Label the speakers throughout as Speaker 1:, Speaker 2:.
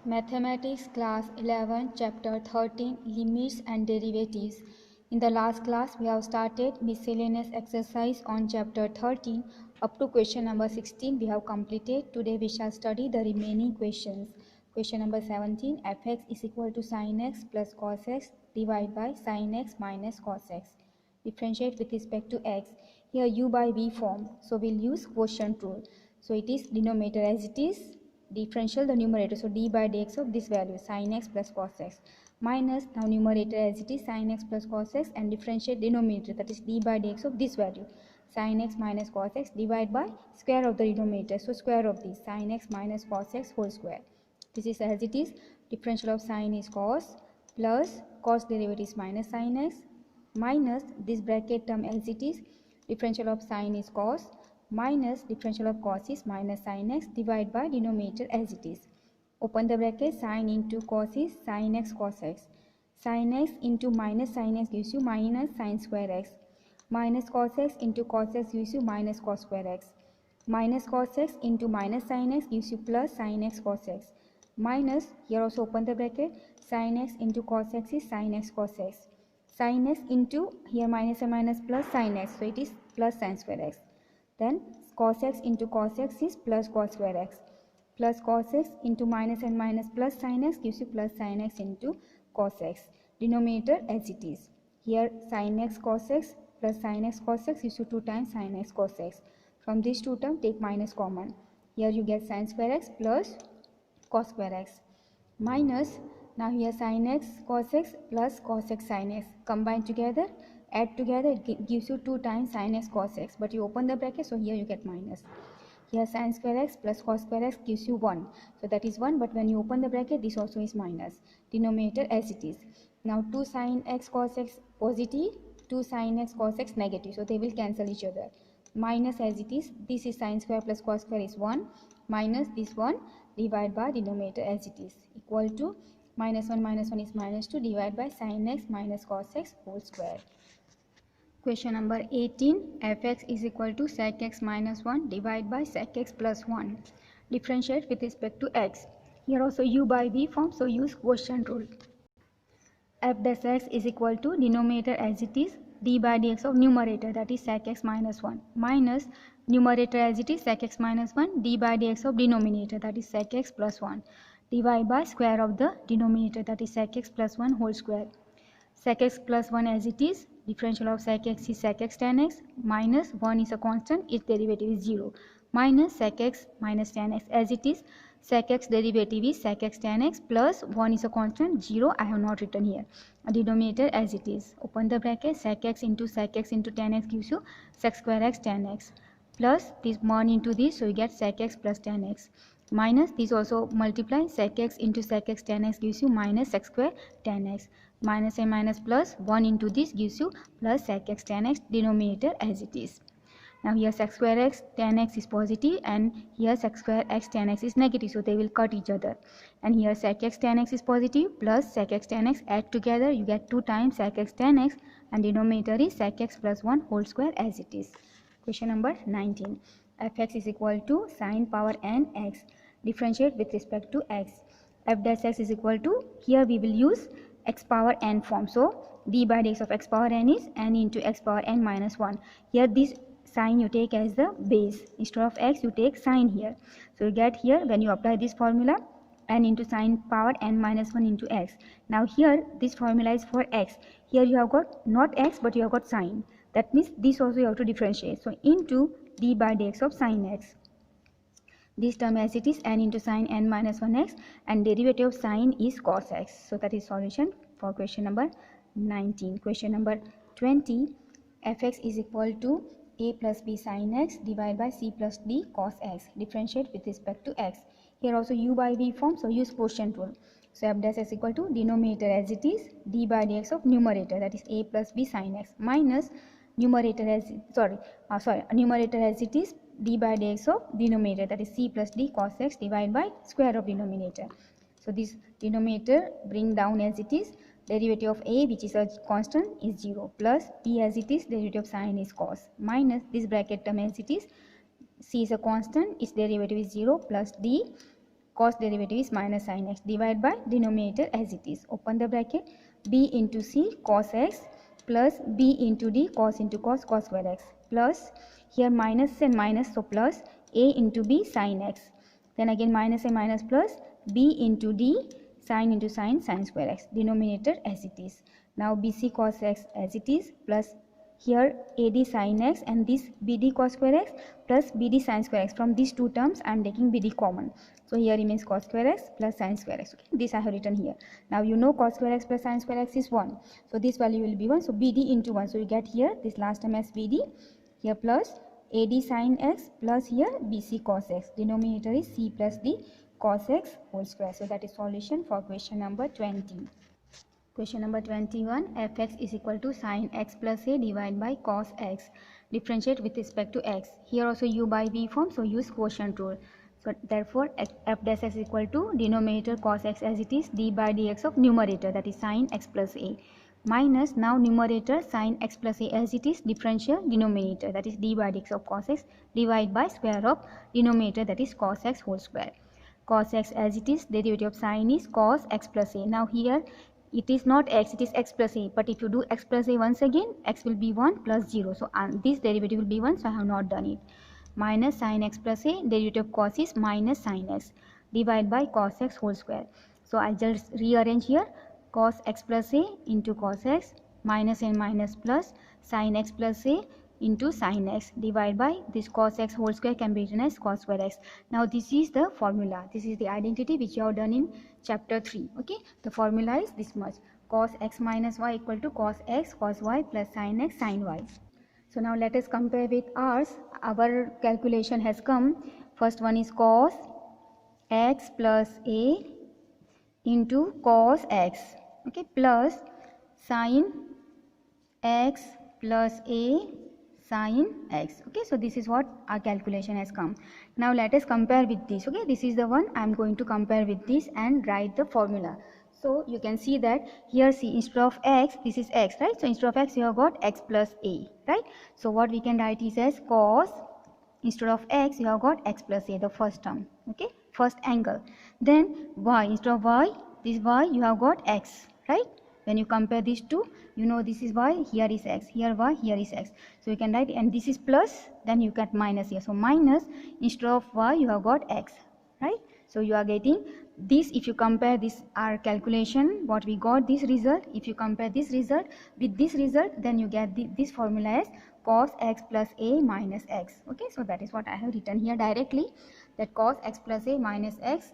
Speaker 1: Mathematics class 11 chapter 13 limits and derivatives. In the last class we have started miscellaneous exercise on chapter 13 up to question number 16 we have completed. Today we shall study the remaining questions. Question number 17, fx is equal to sin x plus cos x divided by sin x minus cos x. Differentiate with respect to x. Here u by v form, so we'll use quotient rule. So it is denominator as it is, differential the numerator, so d by dx of this value sin x plus cos x minus, now numerator as it is sin x plus cos x, and differentiate denominator, that is d by dx of this value sin x minus cos x divided by square of the denominator, so square of this sin x minus cos x whole square. This is as it is, differential of sin is cos plus cos derivative is minus sin x minus this bracket term as it is, differential of sin is cos minus differential of cos is minus sin x divided by denominator as it is. Open the bracket, sin into cos is sin x cos x. Sin x into minus sin x gives you minus sin square x. Minus cos x into cos x gives you minus cos square x. Minus cos x into minus sin x gives you plus sin x cos x. Minus, here also open the bracket, sin x into cos x is sin x cos x. Sin x into, here minus and minus plus sin x, so it is plus sin square x. Then cos x into cos x is plus cos square x. Plus cos x into minus and minus plus sin x gives you plus sin x into cos x. Denominator as it is. Here sin x cos x plus sin x cos x gives you 2 times sin x cos x. From these two terms take minus common. Here you get sin square x plus cos square x. Minus, now here sin x cos x plus cos x sin x. Combine together, add together, it gives you 2 times sin x cos x, but you open the bracket, so here you get minus. Here sin square x plus cos square x gives you 1, so that is 1, but when you open the bracket this also is minus. Denominator as it is. Now 2 sin x cos x positive, 2 sin x cos x negative, so they will cancel each other. Minus as it is, this is sin square plus cos square is 1, minus this 1 divided by denominator as it is, equal to minus 1 is minus 2 divided by sin x minus cos x whole square. Question number 18, fx is equal to sec x minus 1 divided by sec x plus 1. Differentiate with respect to x. Here also u by v form, so use quotient rule. F dash x is equal to denominator as it is, d by dx of numerator, that is sec x minus 1, minus numerator as it is sec x minus 1, d by dx of denominator, that is sec x plus 1, divided by square of the denominator, that is sec x plus 1 whole square. Sec x plus 1 as it is, differential of sec x is sec x tan x, minus 1 is a constant, its derivative is 0, minus sec x minus tan x as it is, sec x derivative is sec x tan x plus 1 is a constant, 0 I have not written here. A denominator as it is. Open the bracket, sec x into tan x gives you sec square x tan x, plus this 1 into this, so you get sec x plus tan x, minus this also multiply, sec x into sec x tan x gives you minus sec square tan x, minus and minus plus 1 into this gives you plus sec x tan x, denominator as it is. Now here sec square x tan x is positive and here sec square x tan x is negative, so they will cut each other. And here sec x tan x is positive plus sec x tan x, add together you get 2 times sec x tan x, and denominator is sec x plus 1 whole square as it is. Question number 19, fx is equal to sin power n x. Differentiate with respect to x. F dash x is equal to, here we will use x power n form, so d by dx of x power n is n into x power n minus 1. Here this sign you take as the base, instead of x you take sign here, so you get here when you apply this formula n into sin power n minus 1 into x. Now here this formula is for x, here you have got not x but you have got sin, that means this also you have to differentiate, so into d by dx of sin x. This term as it is n into sin n minus 1x, and derivative of sin is cos x, so that is solution for question number 19. Question number 20, fx is equal to a plus b sin x divided by c plus d cos x. Differentiate with respect to x. Here also u by v form, so use quotient rule. So f dash is equal to denominator as it is, d by dx of numerator, that is a plus b sin x, minus numerator as numerator as it is, d by dx of denominator, that is c plus d cos x divided by square of denominator. So this denominator bring down as it is, derivative of a which is a constant is 0, plus b as it is, derivative of sin is cos, minus this bracket term as it is, c is a constant, its derivative is 0, plus d cos derivative is minus sin x, divide by denominator as it is, open the bracket, b into c cos x plus b into d cos into cos square x, plus here minus and minus, so plus a into b sin x, then again minus and minus plus b into d into sin square x, denominator as it is. Now bc cos x as it is, plus here ad sin x and this bd cos square x plus bd sin square x. From these two terms I am taking bd common, so here remains cos square x plus sin square x. Okay, this I have written here. Now you know cos square x plus sin square x is 1, so this value will be 1, so bd into 1, so you get here this last term as bd, here plus ad sin x plus here bc cos x, denominator is c plus d cos x whole square. So that is solution for question number 20. Question number 21, fx is equal to sin x plus a divided by cos x. Differentiate with respect to x. Here also u by v form, so use quotient rule. So therefore f dash x is equal to denominator cos x as it is, d by dx of numerator, that is sin x plus a, minus now numerator sin x plus a as it is, differential denominator, that is d by dx of cos x, divide by square of denominator, that is cos x whole square. Cos x as it is, derivative of sin is cos x plus a. Now here it is not x, it is x plus a, but if you do x plus a once again, x will be 1 plus 0, so this derivative will be 1, so I have not done it. Minus sin x plus a, derivative of cos is minus sin x, divide by cos x whole square. So I just rearrange here, cos x plus a into cos x, minus and minus plus sin x plus a into sin x, divide by this cos x whole square can be written as cos square x. Now this is the formula, this is the identity which you have done in chapter 3. Okay, the formula is this much, cos x minus y equal to cos x cos y plus sin x sin y. So now let us compare with ours. Our calculation has come, first one is cos x plus a into cos x, okay, plus sin x plus a sin x. Okay, so this is what our calculation has come. Now let us compare with this. Okay, this is the one I am going to compare with this and write the formula. So you can see that here, see, instead of x, this is x, right? So instead of x you have got x plus a, right? So what we can write is as cos, instead of x you have got x plus a, the first term, okay, first angle. Then y, instead of y, this y you have got x, right? When you compare these two, you know this is y, here is x, here y, here is x. So you can write, and this is plus, then you get minus here. So minus, instead of y you have got x, right? So you are getting this, if you compare this our calculation, what we got this result, if you compare this result with this result, then you get this formula as cos x plus a minus x. Okay, so that is what I have written here directly, that cos x plus a minus x,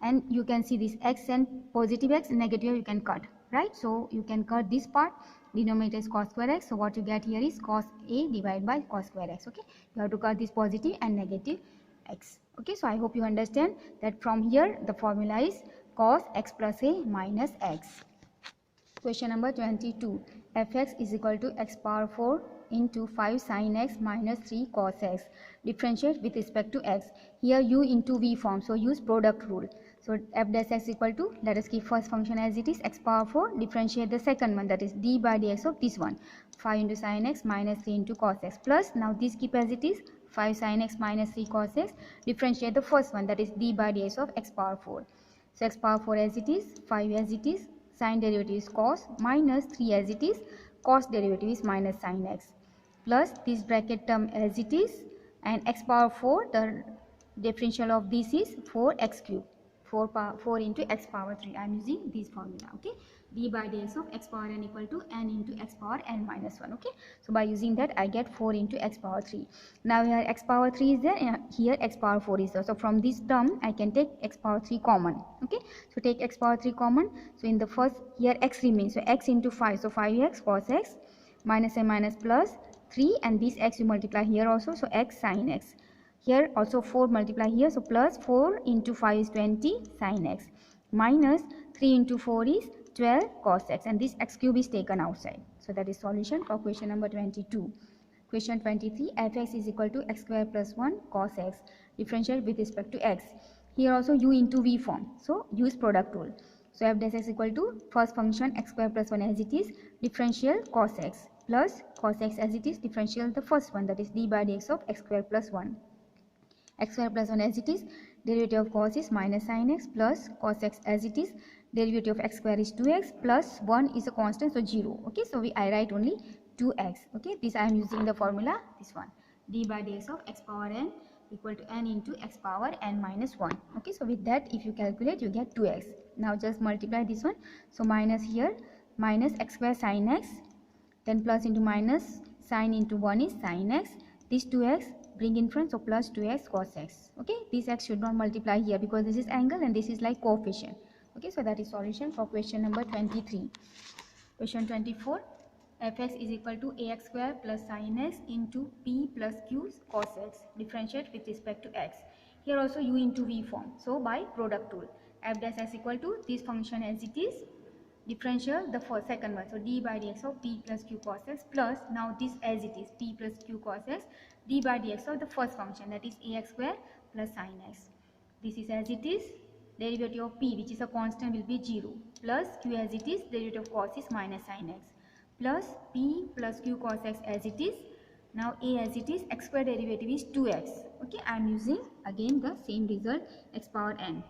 Speaker 1: and you can see this x and positive x, negative you can cut, right? So you can cut this part, denominator is cos square x, so what you get here is cos a divided by cos square x. Okay, you have to cut this positive and negative x. Okay, so I hope you understand that from here the formula is cos x plus a minus x. Question number 22, fx is equal to x power 4 into 5 sin x minus 3 cos x. Differentiate with respect to x. Here u into v form, so use product rule. So f dash x equal to, let us keep first function as it is, x power 4, differentiate the second one, that is d by dx of this one, 5 into sin x minus 3 into cos x, plus now this keep as it is, 5 sin x minus 3 cos x, differentiate the first one, that is d by dx of x power 4. So x power 4 as it is, 5 as it is, sin derivative is cos, minus 3 as it is, cos derivative is minus sin x, plus this bracket term as it is, and x power 4, the differential of this is 4x cube, 4 into x power 3. I am using this formula. Okay, d by dx of x power n equal to n into x power n minus 1. Okay, so by using that I get 4 into x power 3. Now here x power 3 is there, and here x power 4 is there. So from this term I can take x power 3 common. Okay, so take x power 3 common. So in the first, here x remains, so x into 5, so 5x cos x, minus and minus plus 3, and this x you multiply here also, so x sin x. Here also 4 multiply here, so plus 4 into 5 is 20 sin x, minus 3 into 4 is 12 cos x, and this x cube is taken outside. So that is solution for question number 22. Question 23, fx is equal to x square plus 1 cos x. Differentiate with respect to x. Here also u into v form, so use product rule. So f dash x equal to first function x square plus 1 as it is, differential cos x, plus cos x as it is, differential the first one, that is d by dx of x square plus 1. X square plus 1 as it is, derivative of cos is minus sin x plus cos x as it is, derivative of x square is 2x plus 1 is a constant, so 0. Okay, so I write only 2x. Okay, this I am using the formula, this one, d by dx of x power n equal to n into x power n minus 1. Okay, so with that if you calculate you get 2x. Now just multiply this one, so minus here, minus x square sin x, then plus into minus sin into 1 is sin x, this 2x bring in front, so plus 2x cos x. Okay, this x should not multiply here because this is angle and this is like coefficient. Okay, so that is solution for question number 23. Question 24, fx is equal to ax square plus sin x into p plus q cos x, differentiate with respect to x. Here also u into v form, so by product rule, f dash s equal to this function as it is, differential the first second one, so d by dx of p plus q cos x plus now this as it is p plus q cos x, d by dx of the first function, that is ax square plus sin x. This is as it is, derivative of p which is a constant will be 0 plus q as it is, derivative of cos is minus sin x plus p plus q cos x as it is. Now a as it is, x square derivative is 2x. Okay, I am using again the same result, x power n.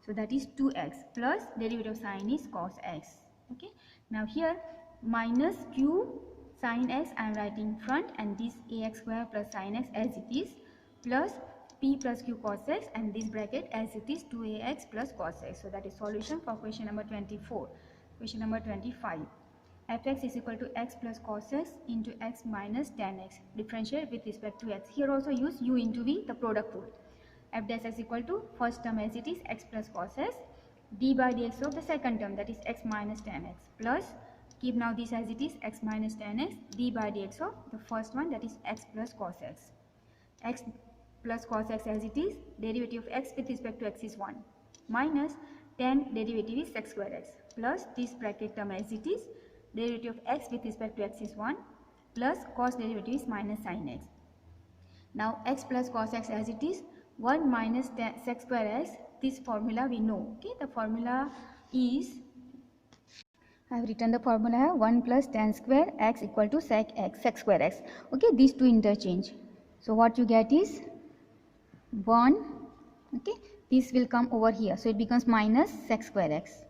Speaker 1: So that is 2x plus derivative of sin is cos x. Okay, now here minus q sin x I am writing front, and this ax square plus sin x as it is, plus p plus q cos x, and this bracket as it is 2ax plus cos x. So that is solution for question number 24. Question number 25. fx is equal to x plus cos x into x minus tan x, differentiate with respect to x. Here also use u into v, the product rule. F dash x equal to first term as it is x plus cos x, d by dx of the second term, that is x minus tan x, plus keep now this as it is, x minus tan x, d by dx of the first one, that is x plus cos x. X plus cos x as it is, derivative of x with respect to x is 1, minus tan derivative is x square x, plus this bracket term as it is, derivative of x with respect to x is 1, plus cos derivative is minus sin x. Now x plus cos x as it is, 1 minus sec square x, this formula we know. Okay, the formula is, I have written the formula 1 plus tan square x equal to sec x, sec square x. Okay, these two interchange. So what you get is 1. Okay, this will come over here, so it becomes minus sec square x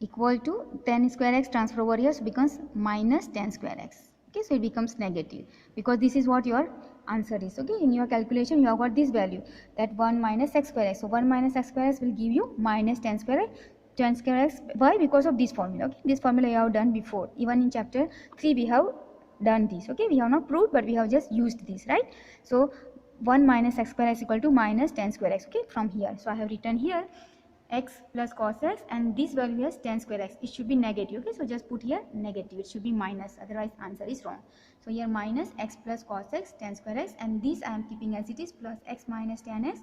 Speaker 1: equal to tan square x transfer over here, so becomes minus tan square x. Okay, so it becomes negative because this is what your answer is. Okay, in your calculation you have got this value, that 1 minus x square x. So 1 minus x square x will give you minus tan square x. Tan square x, why? Because of this formula. Okay, this formula you have done before, even in chapter 3 we have done this. Okay, we have not proved but we have just used this, right? So 1 minus x square x equal to minus tan square x. Okay, from here, so I have written here x plus cos x, and this value is tan square x, it should be negative. Okay, so just put here negative, it should be minus, otherwise answer is wrong. So here minus x plus cos x tan square x, and this I am keeping as it is, plus x minus tan x,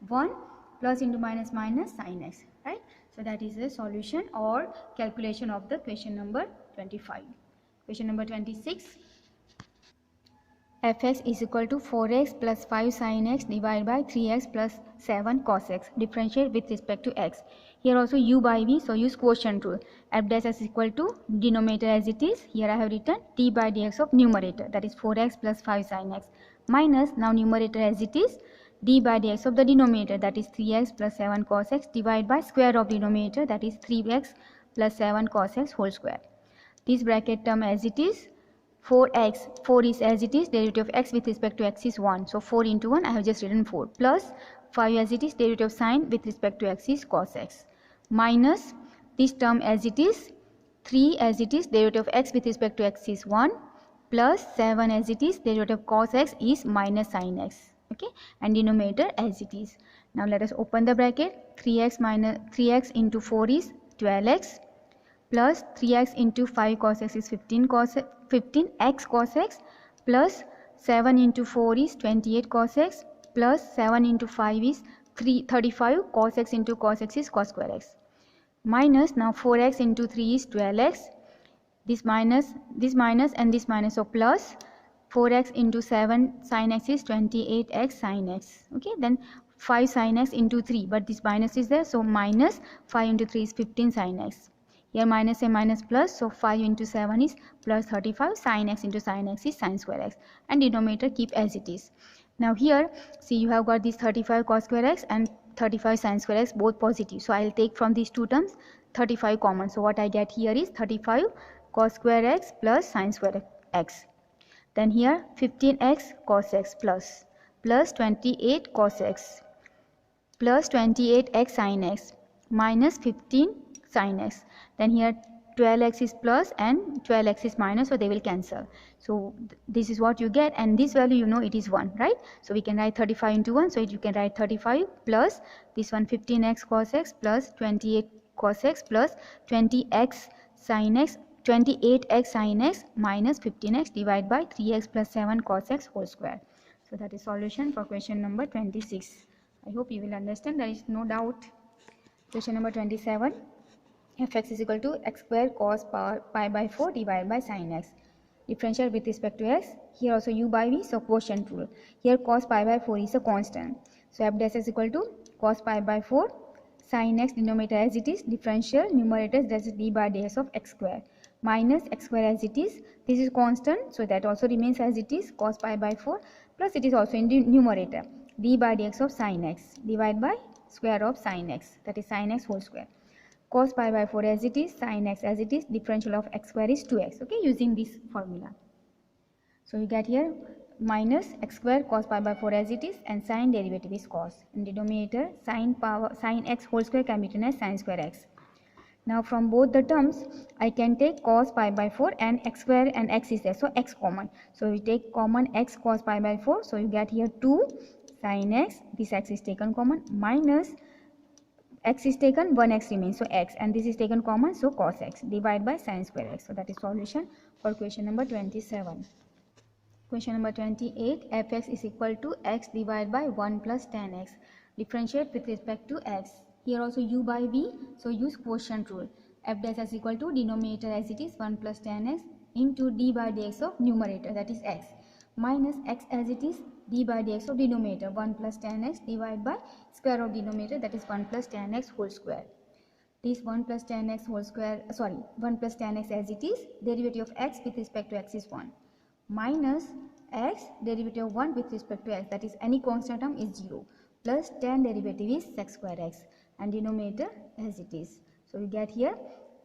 Speaker 1: 1 plus into minus minus sin x, right? So that is the solution or calculation of the question number 25. Question number 26. fx is equal to 4x plus 5 sin x divided by 3x plus 7 cos x, differentiate with respect to x. Here also u by v, so use quotient rule. F dash is equal to denominator as it is, here I have written d by dx of numerator, that is 4x plus 5 sin x, minus now numerator as it is, d by dx of the denominator, that is 3x plus 7 cos x, divided by square of denominator, that is 3x plus 7 cos x whole square. This bracket term as it is, 4x, 4 is as it is, derivative of x with respect to x is 1, so 4 into 1 I have just written 4, plus 5 as it is, derivative of sine with respect to x is cos x, minus this term as it is, 3 as it is, derivative of x with respect to x is 1, plus 7 as it is, derivative of cos x is minus sin x. Okay, and denominator as it is. Now let us open the bracket, 3x into 4 is 12x, plus 3x into 5 cos x is 15x cos x, plus 7 into 4 is 28 cos x, plus 7 into 5 is 35 cos x into cos x is cos square x, minus now 4x into 3 is 12x, this minus and this minus, so plus 4x into 7 sin x is 28x sin x. Okay, then 5 sin x into 3, but this minus is there, so minus 5 into 3 is 15 sin x. Here minus and minus plus, so 5 into 7 is plus 35, sin x into sin x is sin square x, and denominator keep as it is. Now here, see, you have got this 35 cos square x and 35 sin square x, both positive. So I'll take from these two terms 35 common. So what I get here is 35 cos square x plus sin square x. Then here 15x cos x plus 28 cos x plus 28x sin x minus 15 sin x. Then here 12x is plus and 12x is minus, so they will cancel. So this is what you get, and this value, you know, it is 1, right? So we can write 35 into 1, so you can write 35 plus this one 15x cos x plus 28 cos x plus 20x sin x 28x sin x minus 15x divided by 3x plus 7 cos x whole square. So that is solution for question number 26. I hope you will understand, there is no doubt. Question number 27. Fx is equal to x square cos pi by 4 divided by sin x. Differential with respect to x. Here also u by v, so quotient rule. Here cos pi by 4 is a constant. So f dash is equal to cos pi by 4 sin x, denominator as it is, differential numerator that is d by dx of x square minus x square as it is. This is constant, so that also remains as it is, cos pi by 4, plus it is also in the numerator d by dx of sin x divided by square of sin x, that is sin x whole square. Cos pi by 4 as it is, sin x as it is, differential of x square is 2x, okay, using this formula. So you get here minus x square cos pi by 4 as it is, and sin derivative is cos. In denominator, sin x whole square can be written as sin square x. Now from both the terms, I can take cos pi by 4 and x square, and x is there, so x common. So we take common x cos pi by 4, so you get here 2 sin x, this x is taken common, minus x is taken, 1x remains, so x, and this is taken common, so cos x divided by sin square x. So that is solution for question number 27. Question number 28. Fx is equal to x divided by 1 plus tan x. Differentiate with respect to x. Here also u by v, so use quotient rule. F dash is equal to denominator as it is 1 plus tan x into d by dx of numerator, that is x, minus x as it is, d by dx of denominator 1 plus tan x divided by square of denominator, that is 1 plus tan x whole square. This 1 plus tan x whole square, 1 plus tan x as it is, derivative of x with respect to x is 1, minus x derivative of 1 with respect to x, that is any constant term is 0, plus tan derivative is sec square x, and denominator as it is. So you get here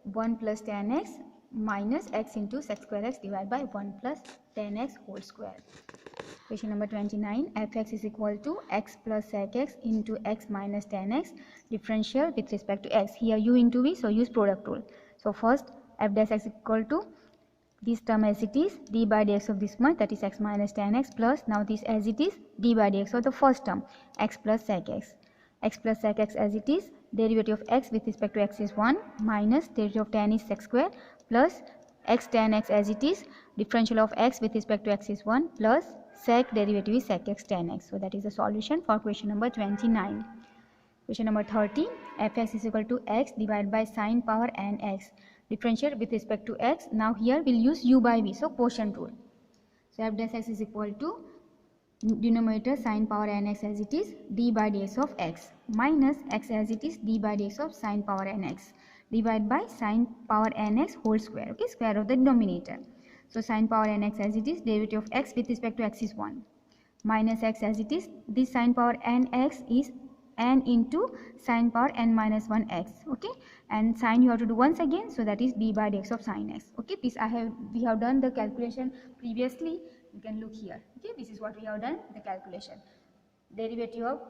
Speaker 1: 1 plus tan x minus x into sec square x divided by 1 plus tan x whole square. Question number 29. Fx is equal to x plus sec x into x minus tan x, differential with respect to x. Here u into v, so use product rule. So first f dash x equal to this term as it is, d by dx of this much, that is x minus tan x, plus now this as it is, d by dx of the first term, x plus sec x. X plus sec x as it is, derivative of x with respect to x is 1, minus derivative of tan is sec square, plus x tan x as it is, differential of x with respect to x is 1, plus sec derivative is sec x tan x. So that is the solution for question number 29. Question number 30. Fx is equal to x divided by sin power n x. Differentiate with respect to x. Now here we'll use u by v, so quotient rule. So f dash x is equal to denominator sin power nx as it is, d by dx of x, minus x as it is, d by dx of sin power nx, divided by sin power nx whole square, okay, square of the denominator. So sin power nx as it is, derivative of x with respect to x is 1, minus x as it is, this sin power nx is n into sin power n minus 1 x, okay, and sin you have to do once again, so that is d by dx of sin x, okay. This we have done the calculation previously, you can look here, okay. This is what we have done, the calculation. Derivative of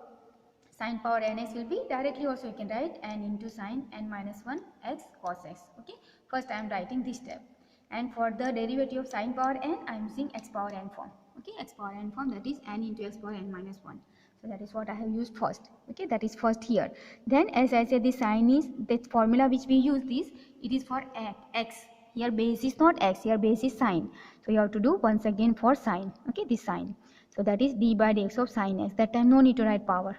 Speaker 1: sin power nx will be directly also you can write n into sin n minus 1 x cos x, okay. First I am writing this step, and for the derivative of sin power n I am using x power n form, okay, x power n form, that is n into x power n minus 1. So that is what I have used first, okay, that is first here. Then as I said, the sign is the formula which we use this, it is for x. Here base is not x, here base is sin. So you have to do once again for sin, okay, this sign. So that is d by dx of sin x. That time no need to write power,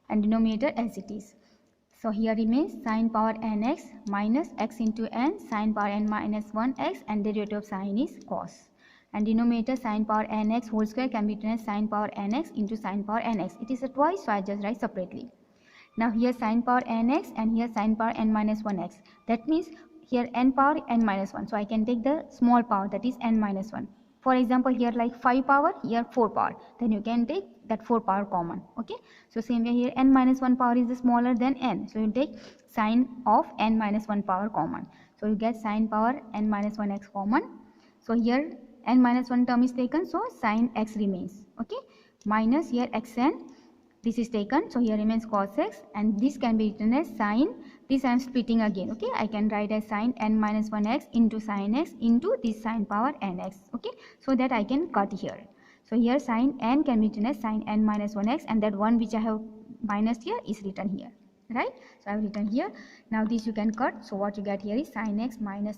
Speaker 1: and denominator as it is. So here remains sin power nx minus x into n sin power n minus 1 x, and derivative of sin is cos. And denominator sin power nx whole square can be written as sin power nx into sin power nx. It is a twice, so I just write separately. Now here sin power nx and here sin power n minus 1x. That means here n power n minus 1. So I can take the small power, that is n minus 1. For example, here like 5 power, here 4 power, then you can take that 4 power common. Okay, so same way here n minus 1 power is smaller than n, so you take sine of n minus 1 power common, so you get sine power n minus 1x common. So here n minus 1 term is taken, so sine x remains. Okay, minus here xn, this is taken, so here remains cos x, and this can be written as sine, this I am splitting again. Okay, I can write as sine n minus 1x into sine x into this sine power nx. Okay, so that I can cut here. So here sine n can be written as sine n minus 1x, and that one which I have minus here is written here, right? So I have written here. Now this you can cut, so what you get here is sine x minus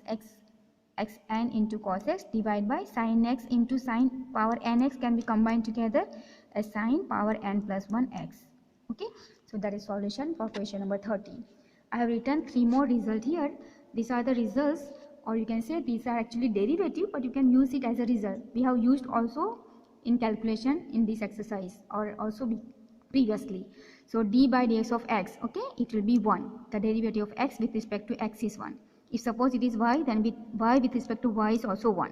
Speaker 1: xn into cos x divided by sine x into sine power nx can be combined together as sine power n plus 1x. Okay, so that is solution for question number 13. I have written 3 more results here. These are the results, or you can say these are actually derivative, but you can use it as a result. We have used also in calculation in this exercise, or also previously. So d by dx of x, okay, it will be 1. The derivative of x with respect to x is 1. If suppose it is y, then y with respect to y is also 1.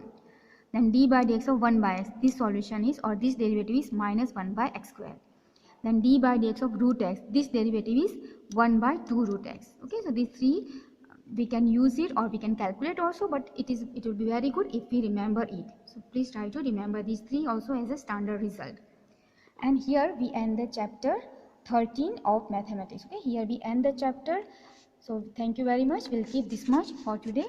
Speaker 1: Then d by dx of 1 by x, this solution is, or this derivative is minus 1 by x square. Then d by dx of root x, this derivative is 1 by 2 root x. Okay, so these three we can use it or we can calculate also, but it will be very good if we remember it. So please try to remember these three also as a standard result. And here we end the chapter 13 of mathematics. Okay, here we end the chapter. So thank you very much. We'll keep this much for today.